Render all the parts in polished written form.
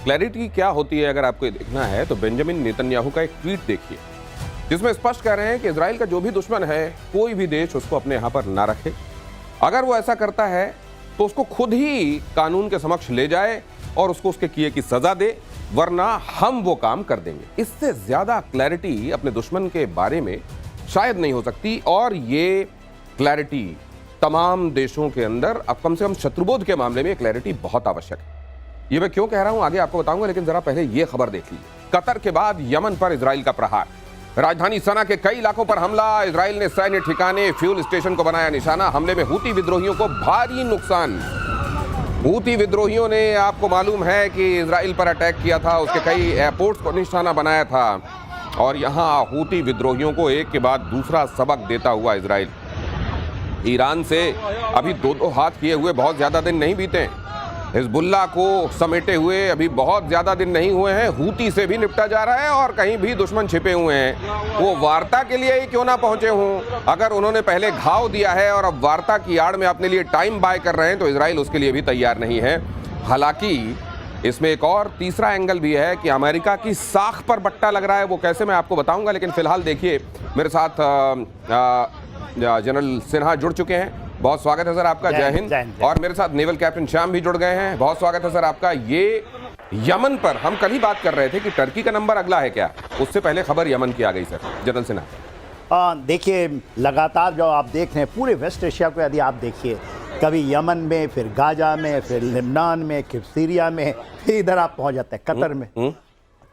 Clarity क्या होती है अगर आपको ये देखना है तो बेंजामिन नेतन्याहू का एक ट्वीट देखिए, जिसमें स्पष्ट कह रहे हैं कि इजराइल का जो भी दुश्मन है कोई भी देश उसको अपने यहां पर ना रखे। अगर वो ऐसा करता है तो उसको खुद ही कानून के समक्ष ले जाए और उसको उसके किए की सजा दे, वरना हम वो काम कर देंगे। इससे ज्यादा क्लैरिटी अपने दुश्मन के बारे में शायद नहीं हो सकती, और ये क्लैरिटी तमाम देशों के अंदर अब कम से कम शत्रुबोध के मामले में क्लैरिटी बहुत आवश्यक है। ये मैं क्यों कह रहा हूं आगे आपको बताऊंगा, लेकिन जरा पहले ये खबर देख लीजिए। कतर के बाद यमन पर इजराइल का प्रहार, राजधानी सना के कई इलाकों पर हमला, इजराइल ने सैन्य ठिकाने, फ्यूल स्टेशन को बनाया निशाना। हमले में हूती विद्रोहियों को भारी नुकसान। हूती विद्रोहियों ने, आपको मालूम है कि इजराइल पर अटैक किया था, उसके कई एयरपोर्ट्स को निशाना बनाया था, और यहां हूती विद्रोहियों को एक के बाद दूसरा सबक देता हुआ इजराइल। ईरान से अभी दो हाथ किए हुए बहुत ज्यादा दिन नहीं बीते, हिजबुल्लाह को समेटे हुए अभी बहुत ज्यादा दिन नहीं हुए हैं, हूती से भी निपटा जा रहा है, और कहीं भी दुश्मन छिपे हुए हैं। वो वार्ता के लिए ही क्यों ना पहुंचे हों, अगर उन्होंने पहले घाव दिया है और अब वार्ता की आड़ में अपने लिए टाइम बाय कर रहे हैं, तो इजराइल उसके लिए भी तैयार नहीं है। हालांकि इसमें एक और तीसरा एंगल भी है कि अमेरिका की साख पर बट्टा लग रहा है। वो कैसे, मैं आपको बताऊंगा, लेकिन फिलहाल देखिए मेरे साथ जनरल सिन्हा जुड़ चुके हैं। बहुत स्वागत है सर आपका, जय हिंद। और मेरे साथ नेवल कैप्टन श्याम भी जुड़ गए हैं, बहुत स्वागत है सर आपका। ये यमन पर हम कल ही बात कर रहे थे कि टर्की का नंबर अगला है क्या, उससे पहले खबर यमन की आ गई सर, जनरल सिन्हा। देखिए, लगातार जो आप देख रहे हैं पूरे वेस्ट एशिया को, यदि आप देखिए, कभी यमन में, फिर गाजा में, फिर लेबनान में, फिर सीरिया में, फिर इधर आप पहुंच जाते हैं कतर में।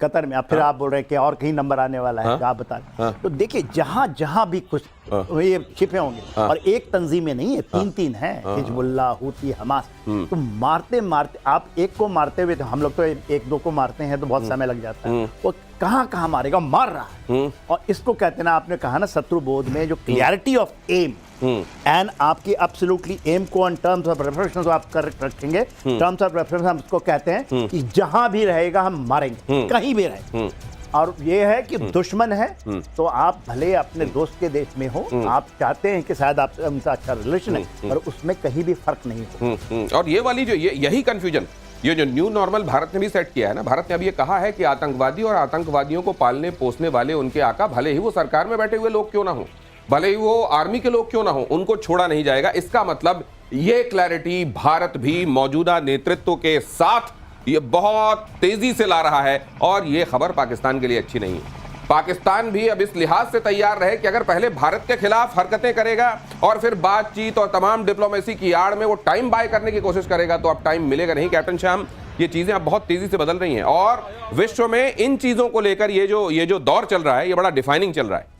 कतर में अब फिर आप बोल रहे हैं कि और कहीं नंबर आने वाला है, आप बता रहे। तो देखिए, जहां जहां भी कुछ ये छिपे होंगे, और एक तंजीमें नहीं है, तीन हैं, हिजबुल्लाह, हूती, हमास। तो मारते मारते, आप एक को मारते हुए, तो हम लोग तो एक दो को मारते हैं तो बहुत समय लग जाता है, वो कहां कहां मारेगा, मार रहा है। और इसको कहते हैं ना, आपने कहा ना, शत्रुबोध में जो क्लियरिटी ऑफ एम एंड आपकी एब्सोल्युटली एम को इन टर्म्स ऑफ रेफरेंस आप कर रखेंगे, टर्म्स ऑफ रेफरेंस हम उसको कहते हैं कि जहां भी रहेगा हम मारेंगे, कहीं भी रहे। और ये है कि दुश्मन है तो आप भले अपने दोस्त के देश में हो, आप चाहते हैं कि शायद आपसे उनका अच्छा रिलेशन है, पर उसमें कहीं भी फर्क नहीं हो। और ये वाली जो यही कंफ्यूजन, ये जो न्यू नॉर्मल भारत ने भी सेट किया है ना, भारत ने अब ये कहा है कि आतंकवादी और आतंकवादियों को पालने पोसने वाले उनके आका, भले ही वो सरकार में बैठे हुए लोग क्यों ना हो, भले ही वो आर्मी के लोग क्यों ना हो, उनको छोड़ा नहीं जाएगा। इसका मतलब ये क्लैरिटी भारत भी मौजूदा नेतृत्व के साथ ये बहुत तेजी से ला रहा है, और ये खबर पाकिस्तान के लिए अच्छी नहीं है। पाकिस्तान भी अब इस लिहाज से तैयार रहे कि अगर पहले भारत के खिलाफ हरकतें करेगा और फिर बातचीत और तमाम डिप्लोमेसी की आड़ में वो टाइम बाय करने की कोशिश करेगा, तो अब टाइम मिलेगा नहीं। कैप्टन श्याम, ये चीजें अब बहुत तेजी से बदल रही हैं, और विश्व में इन चीजों को लेकर ये जो दौर चल रहा है, ये बड़ा डिफाइनिंग चल रहा है।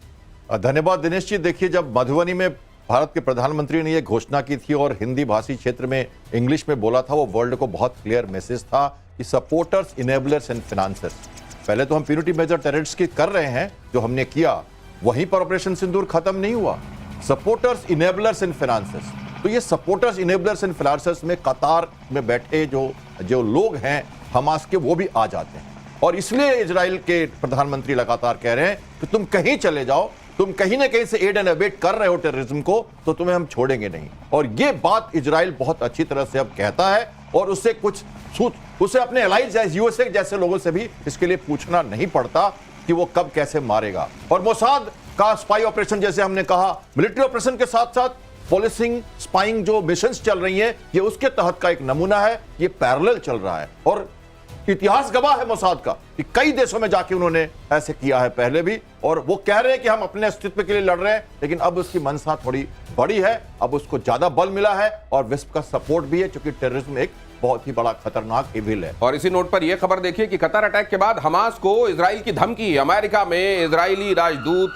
धन्यवाद दिनेश जी। देखिए, जब मधुबनी में भारत के प्रधानमंत्री ने यह घोषणा की थी और हिंदी भाषी क्षेत्र में इंग्लिश में बोला था, वो वर्ल्ड को बहुत क्लियर मैसेज था कि सपोर्टर्स, इनेबलर्स एंड फाइनेंसर्स। पहले तो हम प्यूनिटी मेजर टेररिस्ट की कर रहे हैं, जो हमने किया, वहीं पर ऑपरेशन सिंदूर खत्म नहीं हुआ। सपोर्टर्स, इनेबलर्स एंड फाइनेंसर्स, तो ये सपोर्टर्स, इनेबलर्स एंड फाइनेंसर्स में कतार में बैठे जो लोग हैं हमास के, वो भी आ जाते हैं। और इसलिए इजराइल के प्रधानमंत्री लगातार कह रहे हैं कि तुम कहीं चले जाओ, तुम कहीं ना कहीं से एड एंड अबेट कर रहे हो टेररिज्म को, तो तुम्हें हम छोड़ेंगे नहीं। और ये बात इजराइल बहुत अच्छी तरह से अब कहता है, और उसे अपने एलाइज यूएसए जैसे लोगों से भी इसके लिए पूछना नहीं पड़ता कि वो कब कैसे मारेगा। और मोसाद का स्पाई ऑपरेशन, जैसे हमने कहा, मिलिट्री ऑपरेशन के साथ साथ पॉलिसिंग, स्पाइंग जो मिशंस चल रही हैं, ये उसके तहत का एक नमूना है। ये पैरेलल चल रहा है, और इतिहास गवाह है मोसाद का कि कई देशों में जाके उन्होंने ऐसे किया है पहले भी। और वो कह रहे हैं कि हम अपने अस्तित्व के लिए लड़ रहे हैं, लेकिन अब उसकी मंशा थोड़ी बड़ी है, अब उसको ज्यादा बल मिला है, और विश्व का सपोर्ट भी है, क्योंकि टेररिज्म एक बहुत ही बड़ा खतरनाक इविल है। और इसी नोट पर यह खबर देखिए कि कतर अटैक के बाद हमास को इजराइल की धमकी। अमेरिका में इजरायली राजदूत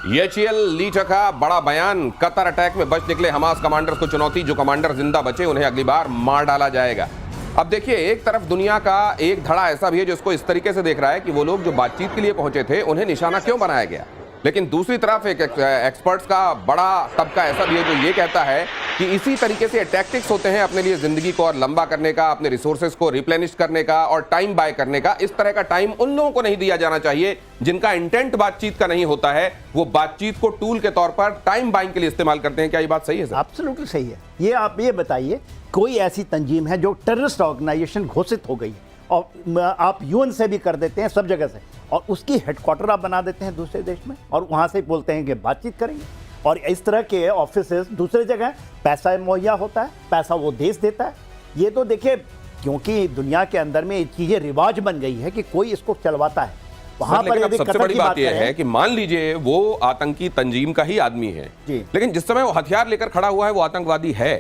येचियल लीचा का बड़ा बयान। कतर अटैक में बच निकले हमास कमांडर्स को चुनौती, जो कमांडर जिंदा बचे उन्हें अगली बार मार डाला जाएगा। अब देखिए, एक तरफ दुनिया का एक धड़ा ऐसा भी है जो इसको इस तरीके से देख रहा है कि वो लोग जो बातचीत के लिए पहुंचे थे उन्हें निशाना क्यों बनाया गया, लेकिन दूसरी तरफ एक एक्सपर्ट्स का बड़ा तबका ऐसा भी है जो ये कहता है कि इसी तरीके से टैक्टिक्स होते हैं अपने लिए जिंदगी को और लंबा करने का, अपने रिसोर्सेज को रिप्लेनिश करने का और टाइम बाय करने का। इस तरह का टाइम उन लोगों को नहीं दिया जाना चाहिए जिनका इंटेंट बातचीत का नहीं होता है, वो बातचीत को टूल के तौर पर टाइम बाइंग के लिए इस्तेमाल करते हैं। क्या ये बात सही है सर? एब्सोल्युटली सही है। ये आप ये बताइए, कोई ऐसी तंजीम है जो टेररिस्ट ऑर्गेनाइजेशन घोषित हो गई और आप यूएन से भी कर देते हैं, सब जगह से, और उसकी हेडक्वार्टर आप बना देते हैं दूसरे देश में, और वहाँ से बोलते हैं कि बातचीत करेंगे। और इस तरह के ऑफिसेस दूसरे जगह पैसा मुहैया होता है, पैसा वो देश देता है। ये तो देखिए, क्योंकि दुनिया के अंदर में ये चीज़ें रिवाज बन गई है कि कोई इसको चलवाता है। वहाँ पर यदि सबसे बड़ी बात यह है कि मान लीजिए वो आतंकी तंजीम का ही आदमी है, लेकिन जिस समय वो हथियार लेकर खड़ा हुआ है वो आतंकवादी है,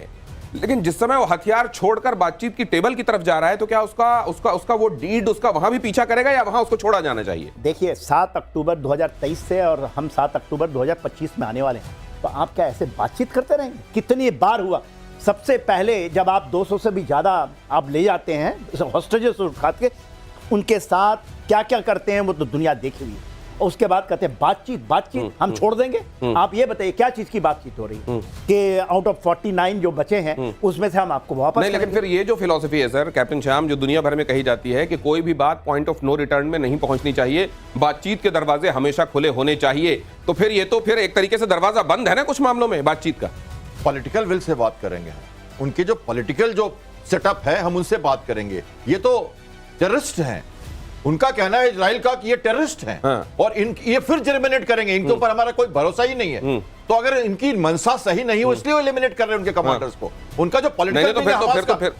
लेकिन जिस समय वो हथियार छोड़कर बातचीत की टेबल की तरफ जा रहा है, तो क्या उसका वो डीड उसका वहां भी पीछा करेगा या वहां उसको छोड़ा जाना चाहिए? देखिए 7 अक्टूबर 2023 से और हम 7 अक्टूबर 2025 में आने वाले हैं, तो आप क्या ऐसे बातचीत करते रहेंगे? कितनी बार हुआ। सबसे पहले जब आप 200 से भी ज़्यादा आप ले जाते हैं हॉस्टेजेस उठा के, उनके साथ क्या क्या करते हैं वो तो दुनिया देखी हुई है। और उसके बाद कहते हैं बातचीत हम छोड़ देंगे। आप ये बताइए क्या चीज़ की बातचीत हो रही है कि आउट ऑफ 49 जो बचे हैं उसमें से हम आपको वापस नहीं, लेकिन फिर ये जो फिलॉसफी है सर कैप्टन श्याम, जो दुनिया भर में कही जाती है कि कोई भी बात पॉइंट ऑफ नो रिटर्न में नहीं पहुंचनी चाहिए, बातचीत के दरवाजे हमेशा खुले होने चाहिए, तो फिर ये तो फिर एक तरीके से दरवाजा बंद है ना कुछ मामलों में बातचीत का। पॉलिटिकल विल से बात करेंगे, उनकी जो पॉलिटिकल जो सेटअप है हम उनसे बात करेंगे। ये तो टेररिस्ट हैं, उनका कहना है इजराइल का कि ये टेररिस्ट हैं। हाँ। और ये फिर जर्मिनेट करेंगे, इनके ऊपर हमारा कोई भरोसा ही नहीं है। तो अगर इनकी मनसा सही नहीं हो इसलिए वो एलिमिनेट कर रहे हैं उनके कमांडर्स को। उनका जो पॉलिटिकल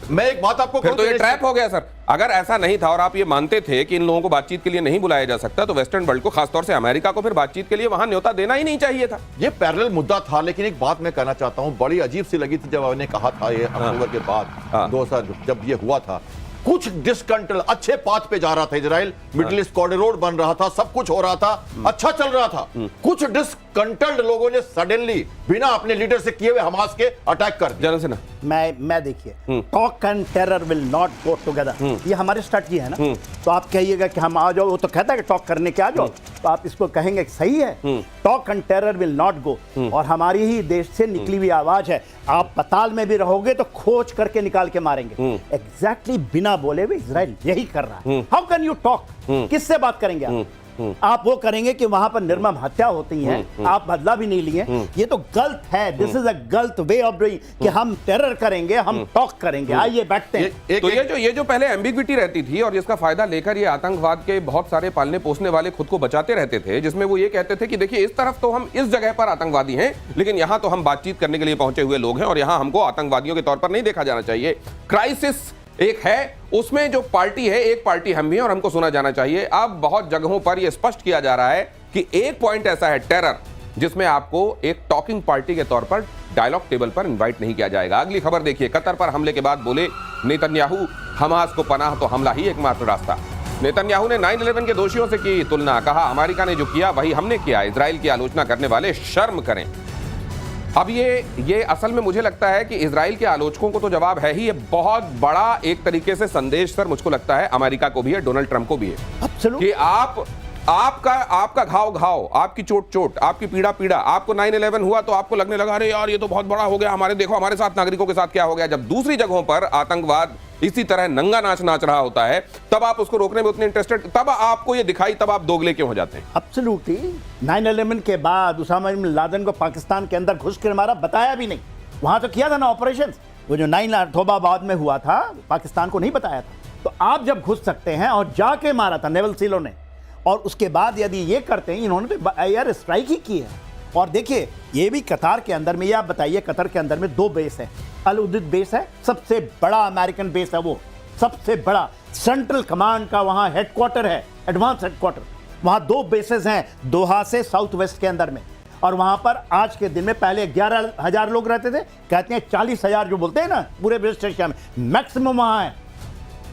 मैं एक बात आपको फिर तो ये ट्रैप हो गया सर। अगर ऐसा नहीं था और आप ये मानते थे कि इन लोगों को बातचीत के लिए नहीं बुलाया जा सकता, तो वेस्टर्न वर्ल्ड को, खासतौर से अमेरिका को, फिर बातचीत के लिए वहां न्योता देना ही नहीं चाहिए था। ये पैरेलल मुद्दा था। लेकिन एक बात मैं कहना चाहता हूं, बड़ी अजीब सी लगी थी जब आपने कहा था ये अक्टूबर के बाद 2000 जब ये हुआ था, कुछ डिसकंट्रोल अच्छे पाथ पे जा रहा था इजराइल, मिडिल ईस्ट कॉरिडोर बन रहा था, सब कुछ हो रहा था, अच्छा चल रहा था। कुछ डिसकंट्रोल्ड लोगों ने सडनली बिना अपने लीडर से किए हुए हमास के अटैक कर दिया। से ना मैं देखिए, talk and terror will not go together, ये हमारी स्ट्रेटजी है ना। तो आप कहिएगा कि हम आ जाओ, वो तो कहता है कि टॉक करने के आ जाओ, तो आप इसको कहेंगे सही है, talk and terror will not go. और हमारी ही देश से निकली हुई आवाज है, आप पताल में भी रहोगे तो खोज करके निकाल के मारेंगे। एग्जैक्टली बिना बोले हुए इजराइल यही कर रहा है। How can you talk? किससे बात करेंगे आप? आप वो करेंगे कि वहां पर निर्मम हत्या होती है, आप बदला भी नहीं लिए। ये तो गलत है। दिस इज अ गलत वे ऑफ डूइंग कि हम टेरर करेंगे, हम टॉक करेंगे। आइए बैठते हैं। तो ये जो पहले एम्बिग्विटी रहती थी और जिसका फायदा लेकर ये आतंकवाद के बहुत सारे पालने पोसने वाले खुद को बचाते रहते थे, जिसमें वो ये कहते थे कि देखिए इस तरफ तो हम इस जगह पर आतंकवादी हैं, लेकिन यहां तो हम बातचीत करने के लिए पहुंचे हुए लोग हैं और यहां हमको आतंकवादियों के तौर पर नहीं देखा जाना चाहिए। क्राइसिस एक है, उसमें जो पार्टी है, एक पार्टी हम भी हैं और हमको सुना जाना चाहिए। अब बहुत जगहों पर यह स्पष्ट किया जा रहा है कि एक पॉइंट ऐसा है टेरर, जिसमें आपको एक टॉकिंग पार्टी के तौर पर डायलॉग टेबल पर इनवाइट नहीं किया जाएगा। अगली खबर देखिए, कतर पर हमले के बाद बोले नेतन्याहू, हमास को पनाह तो हमला ही एकमात्र रास्ता। नेतन्याहू ने 9/11 के दोषियों से की तुलना, कहा अमेरिका ने जो किया वही हमने किया, इजराइल की आलोचना करने वाले शर्म करें। अब ये असल में मुझे लगता है कि इजराइल के आलोचकों को तो जवाब है ही। ये बहुत बड़ा एक तरीके से संदेश सर मुझको लगता है अमेरिका को भी है, डोनाल्ड ट्रंप को भी है, कि आपका घाव, आपकी चोट, आपकी पीड़ा। आपको 9/11 हुआ तो आपको लगने लगा अरे यार ये तो बहुत बड़ा हो गया, हमारे साथ नागरिकों के साथ क्या हो गया। जब दूसरी जगहों पर आतंकवाद इसी तरह नंगा नाच रहा होता है, तब आप उसको रोकने में उतने इंटरेस्टेड, तब आपको ये दिखाई, तब आप दोगले क्यों हो जाते हैं? एब्सोल्युटली। 9/11 के बाद उसामा बिन लादेन को पाकिस्तान के अंदर घुस कर मारा, बताया भी नहीं। वहां तो किया था ना ऑपरेशन, वो जो 9 अक्टूबर में हुआ था, पाकिस्तान को नहीं बताया था। तो आप जब घुस सकते हैं, और जाके मारा था नेवल सीलों ने, और उसके बाद यदि ये करते हैं, इन्होंने तो एयर स्ट्राइक ही की है। और देखिए ये भी कतार के अंदर में, ये आप बताइए, कतर के अंदर में 2 बेस है। अल उदैद बेस है, सबसे बड़ा अमेरिकन बेस है, वो सबसे बड़ा सेंट्रल कमांड का वहां हेडक्वार्टर है, एडवांस हेडक्वार्टर। वहां 2 बेसेस हैं, दोहा से साउथ वेस्ट के अंदर में। और वहां पर आज के दिन में पहले 11,000 लोग रहते थे, कहते हैं 40,000 जो बोलते हैं ना पूरे ब्रिटिश एशिया में, मैक्सिमम वहां है।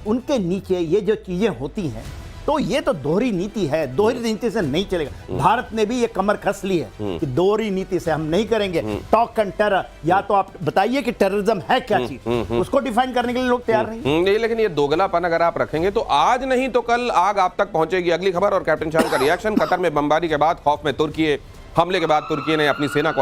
उनके नीचे ये जो चीजें होती हैं, तो ये तो दोहरी नीति है, दोहरी नीति से नहीं चलेगा। भारत ने भी ये कमर कस ली है कि दोहरी नीति से हम नहीं करेंगे। टॉक एंड टेरर, या तो आप बताइए कि टेररिज्म है क्या चीज, उसको डिफाइन करने के लिए लोग तैयार नहीं। लेकिन ये दोगलापन अगर आप रखेंगे तो आज नहीं तो कल आग आप तक पहुंचेगी। अगली खबर और कैप्टन शाह का रिएक्शन, कतर में बमबारी के बाद खौफ में तुर्की, हमले के बाद तुर्की ने अपनी सेना को